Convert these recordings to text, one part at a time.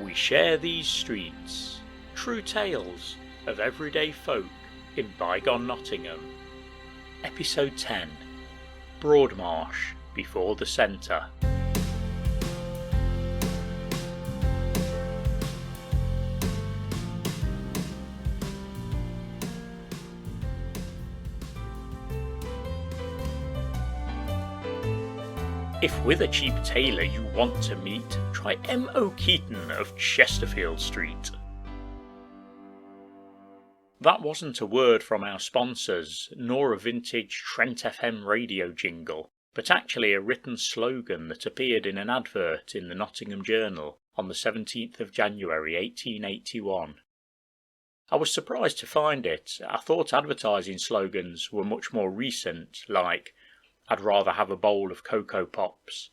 We share these streets, true tales of everyday folk in bygone Nottingham. Episode 10, Broadmarsh before the centre. If with a cheap tailor you want to meet, try M.O. Keaton of Chesterfield Street. That wasn't a word from our sponsors, nor a vintage Trent FM radio jingle, but actually a written slogan that appeared in an advert in the Nottingham Journal on the 17th of January 1881. I was surprised to find it. I thought advertising slogans were much more recent, like "I'd rather have a bowl of Cocoa Pops,"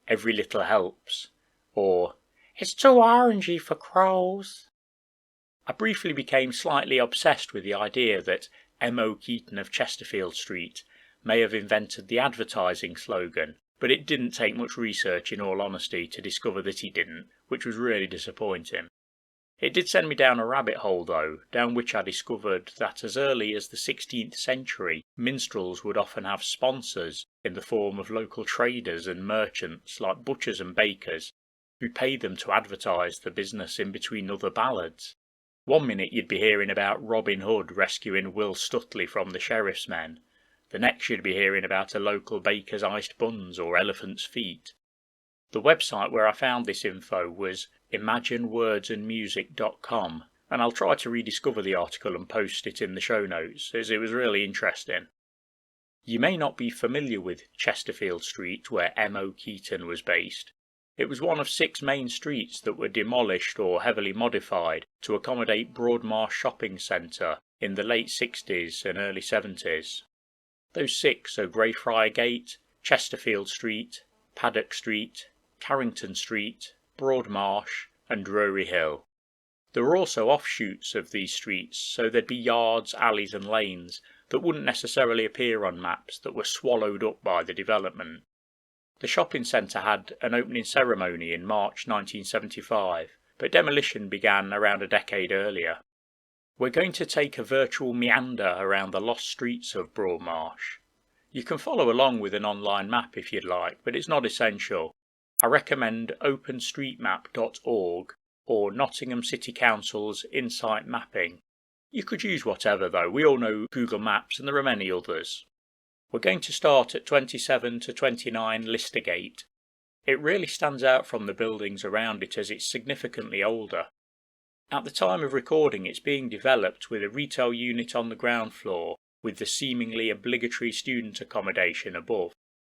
"Every little helps," or "It's too orangey for crows." I briefly became slightly obsessed with the idea that M.O. Keaton of Chesterfield Street may have invented the advertising slogan, but it didn't take much research in all honesty to discover that he didn't, which was really disappointing. It did send me down a rabbit hole though, down which I discovered that as early as the 16th century, minstrels would often have sponsors in the form of local traders and merchants like butchers and bakers, who paid them to advertise the business in between other ballads. One minute you'd be hearing about Robin Hood rescuing Will Stuteley from the sheriff's men, the next you'd be hearing about a local baker's iced buns or elephant's feet. The website where I found this info was imaginewordsandmusic.com, and I'll try to rediscover the article and post it in the show notes, as it was really interesting. You may not be familiar with Chesterfield Street, where M.O. Keaton was based. It was one of 6 main streets that were demolished or heavily modified to accommodate Broadmarsh shopping centre in the late 60s and early 70s. Those 6 are Greyfriar Gate, Chesterfield Street, Paddock Street, Carrington Street, Broadmarsh and Drury Hill. There were also offshoots of these streets, so there'd be yards, alleys and lanes that wouldn't necessarily appear on maps that were swallowed up by the development. The shopping centre had an opening ceremony in March 1975, but demolition began around a decade earlier. We're going to take a virtual meander around the lost streets of Broadmarsh. You can follow along with an online map if you'd like, but it's not essential. I recommend openstreetmap.org or Nottingham City Council's Insight Mapping. You could use whatever though, we all know Google Maps and there are many others. We're going to start at 27 to 29 Listergate. It really stands out from the buildings around it as it's significantly older. At the time of recording it's being developed with a retail unit on the ground floor with the seemingly obligatory student accommodation above.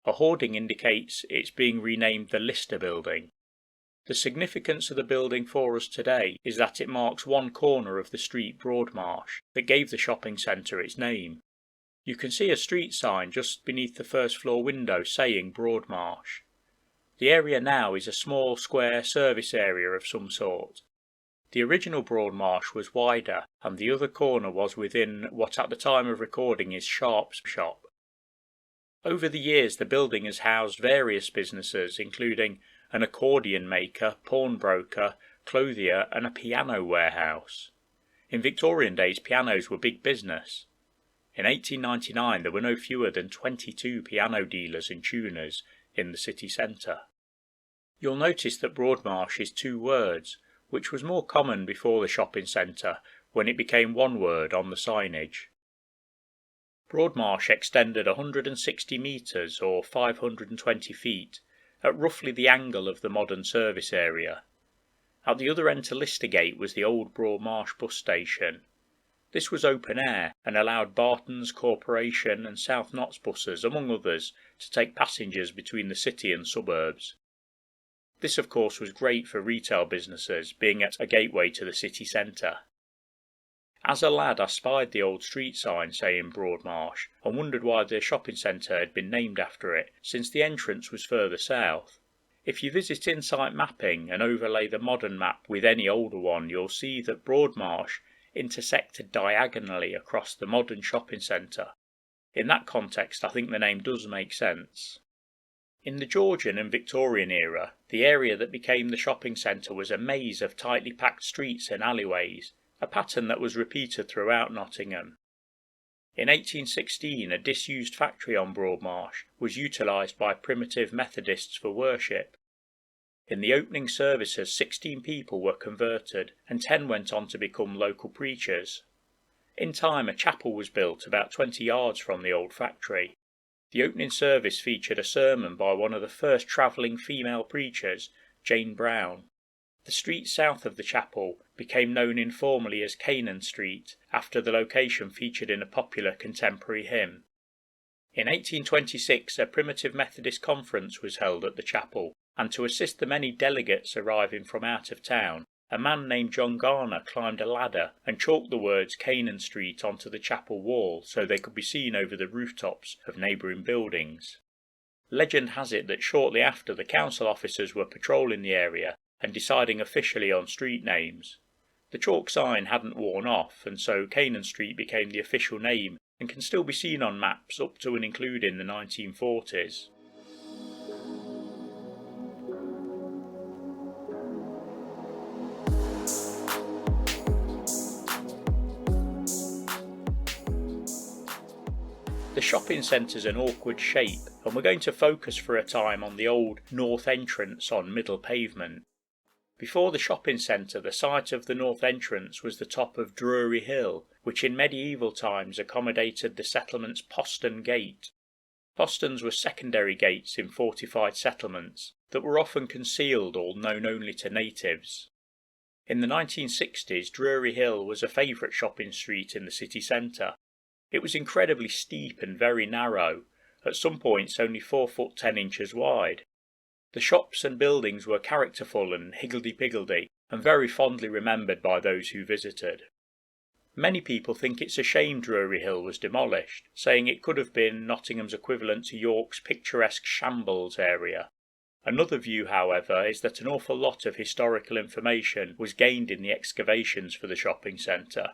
A hoarding indicates it's being renamed the Lister Building. The significance of the building for us today is that it marks one corner of the street Broadmarsh that gave the shopping centre its name. You can see a street sign just beneath the first floor window saying Broadmarsh. The area now is a small square service area of some sort. The original Broadmarsh was wider and the other corner was within what at the time of recording is Sharp's shop. Over the years the building has housed various businesses including an accordion maker, pawnbroker, clothier and a piano warehouse. In Victorian days pianos were big business. In 1899 there were no fewer than 22 piano dealers and tuners in the city centre. You'll notice that Broadmarsh is 2 words, which was more common before the shopping centre when it became one word on the signage. Broadmarsh extended 160 metres or 520 feet at roughly the angle of the modern service area. At the other end to Listergate was the old Broadmarsh bus station. This was open air and allowed Barton's Corporation and South Notts buses, among others, to take passengers between the city and suburbs. This of course was great for retail businesses, being at a gateway to the city centre. As a lad I spied the old street sign saying Broadmarsh and wondered why the shopping centre had been named after it, since the entrance was further south. If you visit Insight Mapping and overlay the modern map with any older one, you'll see that Broadmarsh intersected diagonally across the modern shopping centre. In that context I think the name does make sense. In the Georgian and Victorian era, the area that became the shopping centre was a maze of tightly packed streets and alleyways, a pattern that was repeated throughout Nottingham. In 1816, a disused factory on Broadmarsh was utilised by primitive Methodists for worship. In the opening services, 16 people were converted, and 10 went on to become local preachers. In time, a chapel was built about 20 yards from the old factory. The opening service featured a sermon by one of the first travelling female preachers, Jane Brown. The street south of the chapel became known informally as Canaan Street, after the location featured in a popular contemporary hymn. In 1826, a primitive Methodist conference was held at the chapel, and to assist the many delegates arriving from out of town, a man named John Garner climbed a ladder and chalked the words Canaan Street onto the chapel wall so they could be seen over the rooftops of neighbouring buildings. Legend has it that shortly after, the council officers were patrolling the area and deciding officially on street names. The chalk sign hadn't worn off, and so Canaan Street became the official name and can still be seen on maps up to and including the 1940s. The shopping centre's an awkward shape, and we're going to focus for a time on the old north entrance on Middle Pavement. Before the shopping centre, the site of the north entrance was the top of Drury Hill, which in medieval times accommodated the settlement's postern gate. Posterns were secondary gates in fortified settlements that were often concealed or known only to natives. In the 1960s, Drury Hill was a favourite shopping street in the city centre. It was incredibly steep and very narrow, at some points only 4 foot 10 inches wide. The shops and buildings were characterful and higgledy-piggledy, and very fondly remembered by those who visited. Many people think it's a shame Drury Hill was demolished, saying it could have been Nottingham's equivalent to York's picturesque Shambles area. Another view, however, is that an awful lot of historical information was gained in the excavations for the shopping centre.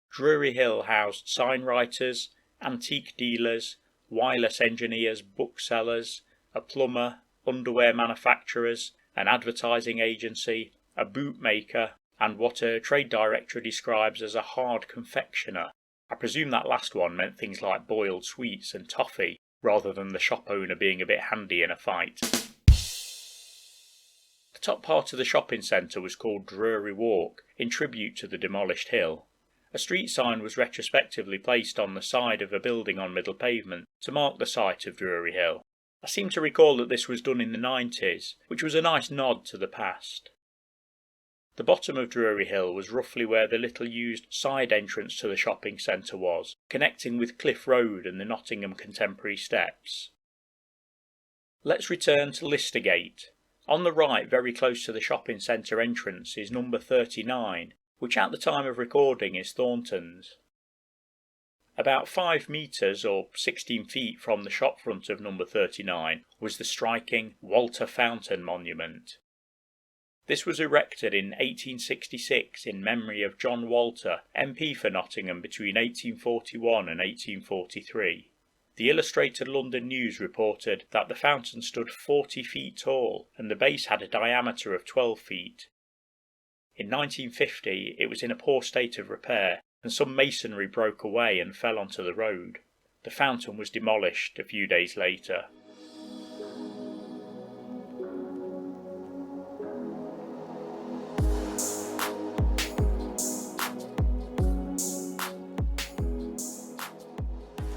Drury Hill housed signwriters, antique dealers, wireless engineers, booksellers, a plumber, underwear manufacturers, an advertising agency, a bootmaker, and what a trade directory describes as a hard confectioner. I presume that last one meant things like boiled sweets and toffee, rather than the shop owner being a bit handy in a fight. The top part of the shopping centre was called Drury Walk, in tribute to the demolished hill. A street sign was retrospectively placed on the side of a building on Middle Pavement to mark the site of Drury Hill. I seem to recall that this was done in the 90s, which was a nice nod to the past. The bottom of Drury Hill was roughly where the little used side entrance to the shopping centre was, connecting with Cliff Road and the Nottingham Contemporary Steps. Let's return to Listergate. On the right, very close to the shopping centre entrance, is number 39, which at the time of recording is Thornton's. About 5 metres or 16 feet from the shopfront of number 39 was the striking Walter Fountain monument. This was erected in 1866 in memory of John Walter, MP for Nottingham between 1841 and 1843. The Illustrated London News reported that the fountain stood 40 feet tall and the base had a diameter of 12 feet. In 1950 it was in a poor state of repair and some masonry broke away and fell onto the road. The fountain was demolished a few days later.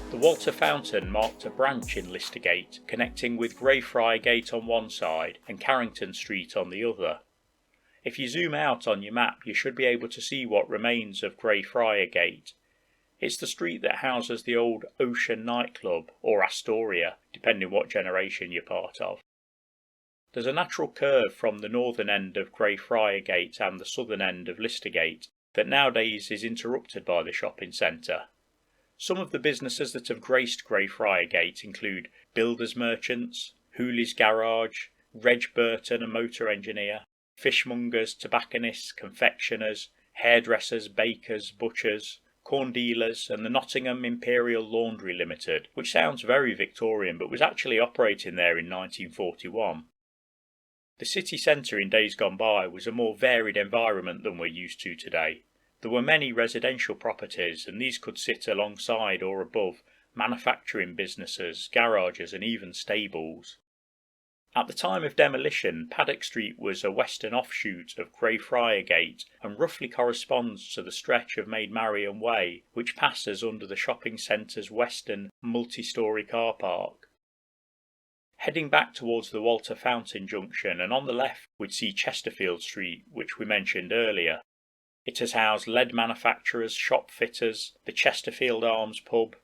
The Walter Fountain marked a branch in Listergate, connecting with Greyfriar Gate on one side and Carrington Street on the other. If you zoom out on your map, you should be able to see what remains of Greyfriar Gate. It's the street that houses the old Ocean nightclub, or Astoria, depending what generation you're part of. There's a natural curve from the northern end of Greyfriar Gate and the southern end of Listergate that nowadays is interrupted by the shopping centre. Some of the businesses that have graced Greyfriar Gate include builders' merchants, Hooley's Garage, Reg Burton, a motor engineer, fishmongers, tobacconists, confectioners, hairdressers, bakers, butchers, corn dealers, and the Nottingham Imperial Laundry Limited, which sounds very Victorian but was actually operating there in 1941. The city centre in days gone by was a more varied environment than we're used to today. There were many residential properties, and these could sit alongside or above manufacturing businesses, garages and even stables. At the time of demolition, Paddock Street was a western offshoot of Greyfriar Gate and roughly corresponds to the stretch of Maid Marian Way, which passes under the shopping centre's western multi-storey car park. Heading back towards the Walter Fountain Junction, and on the left we'd see Chesterfield Street, which we mentioned earlier. It has housed lead manufacturers, shop fitters, the Chesterfield Arms pub,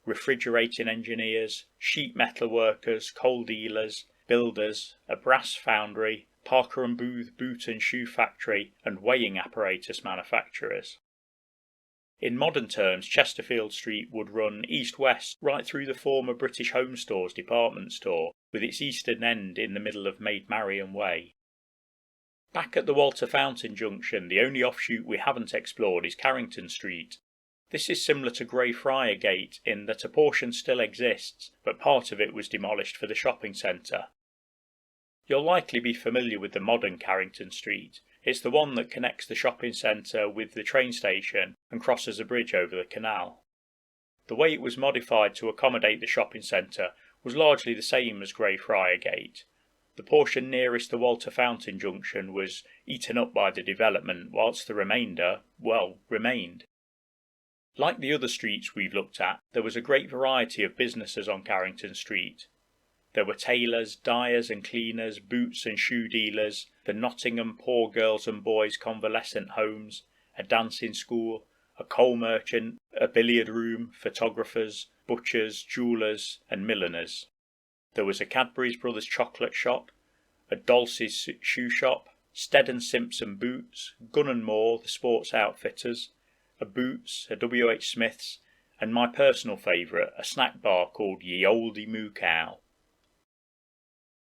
refrigerating engineers, sheet metal workers, coal dealers, builders, a brass foundry, Parker and Booth boot and shoe factory, and weighing apparatus manufacturers. In modern terms, Chesterfield Street would run east-west right through the former British Home Stores department store, with its eastern end in the middle of Maid Marian Way. Back at the Walter Fountain Junction, the only offshoot we haven't explored is Carrington Street. This is similar to Greyfriar Gate in that a portion still exists, but part of it was demolished for the shopping centre. You'll likely be familiar with the modern Carrington Street. It's the one that connects the shopping centre with the train station and crosses a bridge over the canal. The way it was modified to accommodate the shopping centre was largely the same as Greyfriar Gate. The portion nearest the Walter Fountain Junction was eaten up by the development, whilst the remainder, remained. Like the other streets we've looked at, there was a great variety of businesses on Carrington Street. There were tailors, dyers and cleaners, boots and shoe dealers, the Nottingham Poor Girls and Boys Convalescent Homes, a dancing school, a coal merchant, a billiard room, photographers, butchers, jewellers and milliners. There was a Cadbury's Brothers chocolate shop, a Dulce's shoe shop, Stead and Simpson Boots, Gun and Moore, the sports outfitters, a Boots, a W.H. Smith's, and my personal favourite, a snack bar called Ye Olde Moo Cow.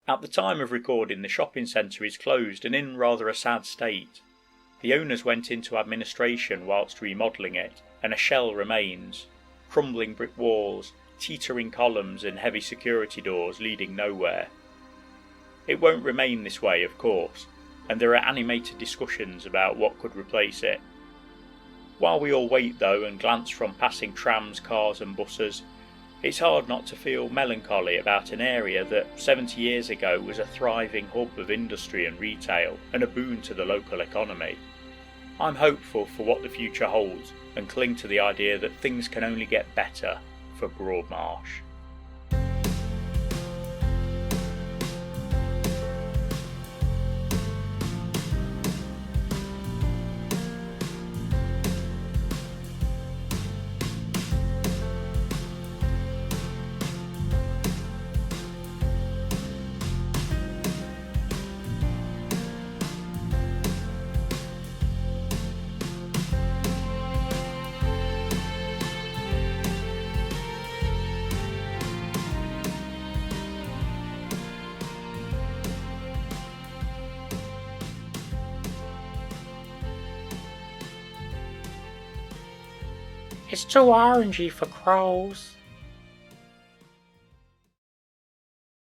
At the time of recording, the shopping centre is closed and in rather a sad state. The owners went into administration whilst remodelling it, and a shell remains, crumbling brick walls, teetering columns and heavy security doors leading nowhere. It won't remain this way, of course, and there are animated discussions about what could replace it. While we all wait though and glance from passing trams, cars and buses, it's hard not to feel melancholy about an area that 70 years ago was a thriving hub of industry and retail and a boon to the local economy. I'm hopeful for what the future holds and cling to the idea that things can only get better for Broadmarsh. It's too orangey for crows.